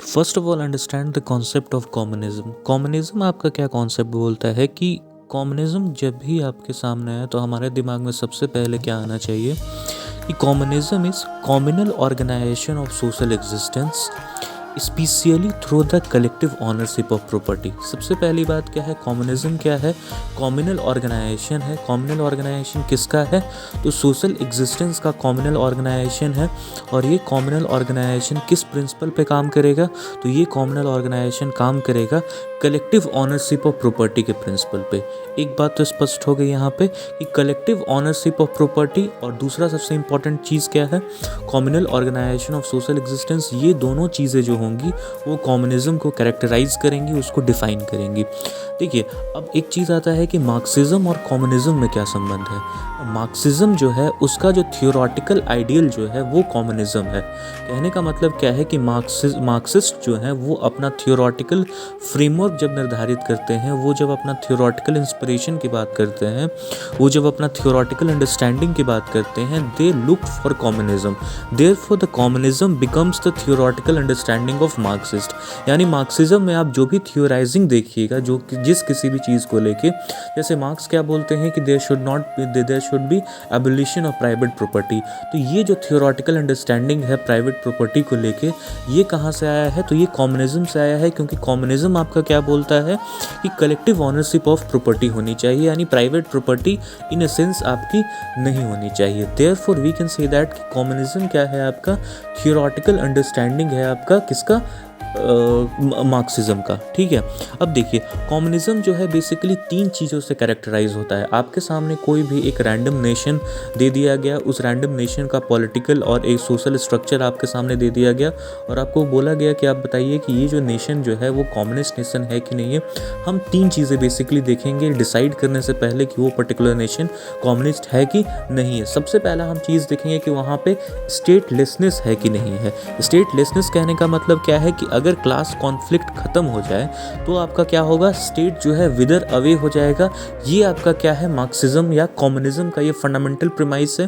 First of all understand the concept of communism. Communism आपका क्या concept बोलता है कि कॉम्युनिज्म जब भी आपके सामने है तो हमारे दिमाग में सबसे पहले क्या आना चाहिए कि communism is communal organisation of social existence specially through the collective ownership of property. सबसे पहली बात क्या है, कॉम्युनिज्म क्या है? कॉम्युनल ऑर्गेनाइजेशन है। कॉम्युनल ऑर्गेनाइजेशन किसका है? तो सोशल एग्जिस्टेंस का कॉम्युनल ऑर्गेनाइजेशन है। और ये कॉम्युनल ऑर्गेनाइजेशन किस प्रिंसिपल पे काम करेगा? तो ये कॉम्युनल ऑर्गेनाइजेशन काम करेगा कलेक्टिव ऑनरशिप ऑफ प्रॉपर्टी के प्रिंसिपल पे। एक बात तो स्पष्ट हो गई यहाँ पे कि कलेक्टिव ऑनरशिप ऑफ प्रॉपर्टी, और दूसरा सबसे इंपॉर्टेंट चीज़ क्या है, communal organisation of social existence. ये दोनों चीज़ें जो होंगी वो कम्युनिज्म को कैरेक्टराइज करेंगी, उसको डिफाइन करेंगी। देखिए, अब एक चीज़ आता है कि मार्क्सिज्म और कम्युनिज्म में क्या संबंध है। मार्क्सिज्म जो है उसका जो थियोरेटिकल आइडियल जो है वो कम्युनिज्म है। कहने का मतलब क्या है कि मार्क्सिस्ट जो है वो अपना थियोरेटिकल फ्रेमवर्क जब निर्धारित करते हैं, वो जब अपना थियोरेटिकल इंस्पिरेशन की बात करते हैं, वो जब अपना थियोरेटिकल अंडरस्टैंडिंग की बात करते हैं, they look for communism. Therefore the communism becomes the theoretical understanding of Marxist. यानी मार्क्सिज्म में आप जो भी थियोराइजिंग देखिएगा, जो जिस किसी भी चीज़ को लेके, जैसे मार्क्स क्या बोलते हैं कि there should be abolition of private property. तो ये जो थियोरेटिकल अंडरस्टैंडिंग है प्राइवेट प्रॉपर्टी को लेके, ये कहाँ से आया है? तो ये कम्युनिज्म से आया है, क्योंकि कम्युनिज्म आपका क्या बोलता है कि कलेक्टिव ऑनरशिप ऑफ प्रॉपर्टी होनी चाहिए, यानी private property in a sense आपकी नहीं होनी चाहिए। Therefore we can say that कि कम्युनिज्म क्या है आपका? थियोरेटिकल अंडरस्टैंडिंग है आपका किसका? मार्क्सिज्म का। ठीक है, अब देखिए, कम्युनिज्म जो है बेसिकली तीन चीज़ों से कैरेक्टराइज होता है। आपके सामने कोई भी एक रैंडम नेशन दे दिया गया, उस रैंडम नेशन का पॉलिटिकल और एक सोशल स्ट्रक्चर आपके सामने दे दिया गया, और आपको बोला गया कि आप बताइए कि ये जो नेशन जो है वो कम्युनिस्ट नेशन है कि नहीं है। हम तीन चीज़ें बेसिकली देखेंगे डिसाइड करने से पहले कि वो पर्टिकुलर नेशन कम्युनिस्ट है कि नहीं है। सबसे पहला हम चीज़ देखेंगे कि वहाँ पे स्टेटलेसनेस है कि नहीं है। स्टेटलेसनेस कहने का मतलब क्या है कि अगर क्लास कॉन्फ्लिक्ट खत्म हो जाए तो आपका क्या होगा? स्टेट जो है विदर अवे हो जाएगा। ये आपका क्या है? मार्क्सिज्म या कम्युनिज्म का ये फंडामेंटल प्रीमाइस है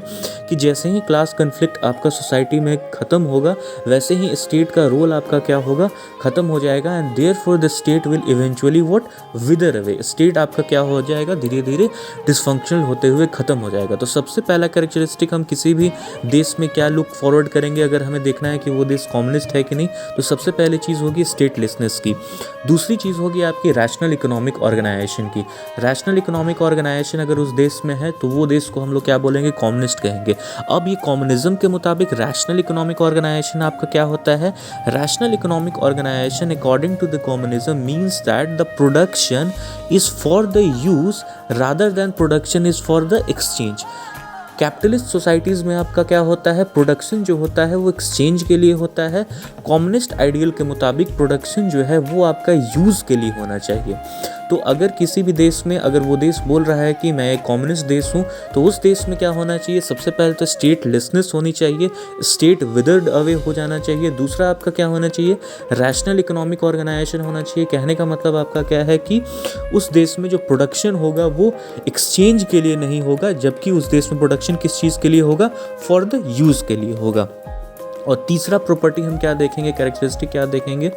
कि जैसे ही क्लास कॉन्फ्लिक्ट आपका सोसाइटी में खत्म होगा, वैसे ही स्टेट का रोल आपका क्या होगा? खत्म हो जाएगा। And therefore the state will eventually what? विदर away. State आपका क्या हो जाएगा? धीरे धीरे डिसफंक्शनल होते हुए खत्म हो जाएगा। तो सबसे पहला कैरेक्टरिस्टिक हम किसी भी देश में क्या लुक फॉरवर्ड करेंगे अगर हमें देखना है कि वो देश कम्युनिस्ट है कि नहीं, तो सबसे पहले चीज़ होगी स्टेटलेसनेस की। दूसरी चीज़ होगी आपकी रैशनल इकोनॉमिक ऑर्गेनाइजेशन की। रैशनल इकोनॉमिक ऑर्गेनाइजेशन अगर उस देश में है तो वो देश को हम लोग क्या बोलेंगे? कम्युनिस्ट कहेंगे। अब ये कम्युनिज्म के मुताबिक रैशनल इकोनॉमिक ऑर्गेनाइजेशन आपका क्या होता है? Rational economic organisation according to the communism means that the production is for the use rather than production is for the exchange. Capitalist societies में आपका क्या होता है? प्रोडक्शन जो होता है वो एक्सचेंज के लिए होता है। कम्युनिस्ट आइडियल के मुताबिक प्रोडक्शन जो है वो आपका यूज़ के लिए होना चाहिए। तो अगर किसी भी देश में अगर वो देश बोल रहा है कि मैं एक कम्युनिस्ट देश हूँ, तो उस देश में क्या होना चाहिए? सबसे पहले तो स्टेटलेसनेस होनी चाहिए, स्टेट विदर्ड अवे हो जाना चाहिए। दूसरा आपका क्या होना चाहिए? रैशनल इकोनॉमिक ऑर्गेनाइजेशन होना चाहिए। कहने का मतलब आपका क्या है कि उस देश में जो प्रोडक्शन होगा वो एक्सचेंज के लिए नहीं होगा, जबकि उस देश में प्रोडक्शन किस चीज़ के लिए होगा? फॉर द यूज़ के लिए होगा। और तीसरा प्रॉपर्टी हम क्या देखेंगे, कैरेक्टरिस्टिक क्या देखेंगे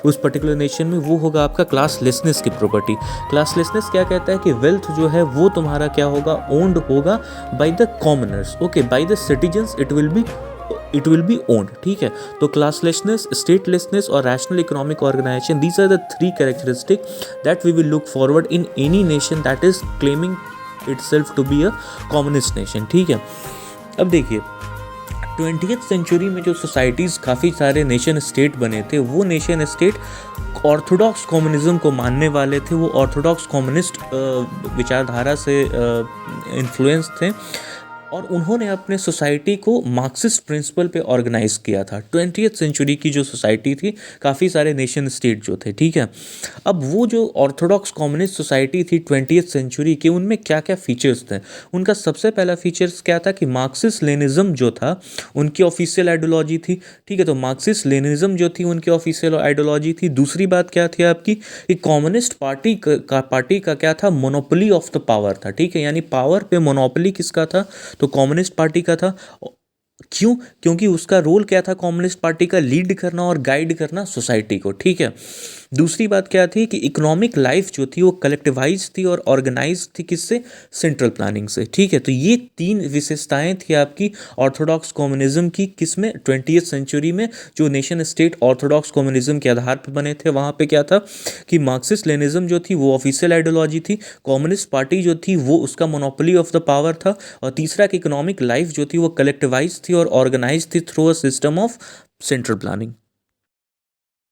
उस पर्टिकुलर नेशन में, वो होगा आपका क्लासलेसनेस की प्रॉपर्टी। क्लासलेसनेस क्या कहता है कि वेल्थ जो है वो तुम्हारा क्या होगा? ओन्ड होगा by the commoners. Okay, by the citizens it will be owned. ठीक है, तो क्लासलेसनेस, स्टेटलेसनेस और rational economic organisation, these are the three characteristic that we will look forward in any nation that is claiming itself to be a communist nation. ठीक है, अब देखिए, 20th century में जो सोसाइटीज़ काफ़ी सारे नेशन स्टेट बने थे, वो नेशन स्टेट ऑर्थोडॉक्स कम्युनिज्म को मानने वाले थे। वो ऑर्थोडॉक्स कम्युनिस्ट विचारधारा से इन्फ्लुएंस थे, और उन्होंने अपने सोसाइटी को मार्क्सिस्ट प्रिंसिपल पे ऑर्गेनाइज किया था। 20th सेंचुरी की जो सोसाइटी थी, काफ़ी सारे नेशन स्टेट जो थे। ठीक है, अब वो जो ऑर्थोडॉक्स कम्युनिस्ट सोसाइटी थी 20th सेंचुरी की, उनमें क्या क्या फीचर्स थे? उनका सबसे पहला फीचर्स क्या था कि मार्क्सिस्ट लेनिज्म जो था उनकी ऑफिशियल आइडियोलॉजी थी। ठीक है, तो मार्क्सिस्ट लेनिज्म जो थी उनकी ऑफिशियल आइडियोलॉजी थी। दूसरी बात क्या थी आपकी कि कम्युनिस्ट पार्टी का क्या था? मोनोपोली ऑफ द पावर था। ठीक है, यानी पावर पे मोनोपोली किसका था? तो कम्युनिस्ट पार्टी का था। क्यों? क्योंकि उसका रोल क्या था कम्युनिस्ट पार्टी का, लीड करना और गाइड करना सोसाइटी को, ठीक है। दूसरी बात क्या थी कि इकोनॉमिक लाइफ जो थी वो कलेक्टिवाइज थी और ऑर्गेनाइज थी, किससे? सेंट्रल प्लानिंग से, ठीक है। तो ये तीन विशेषताएं थी आपकी ऑर्थोडॉक्स कम्युनिज्म की, किसमें? 20वीं सेंचुरी में। जो नेशन स्टेट ऑर्थोडॉक्स कम्युनिज्म के आधार पर बने थे, वहाँ पे क्या था कि मार्क्सिस्ट लेनिज्म जो थी वो ऑफिशियल आइडियोलॉजी थी, कम्युनिस्ट पार्टी जो थी वो उसका मोनोपोली ऑफ द पावर था, और तीसरा कि इकोनॉमिक लाइफ जो थी वो कलेक्टिवाइज थी और ऑर्गेनाइज थी through a system of central planning.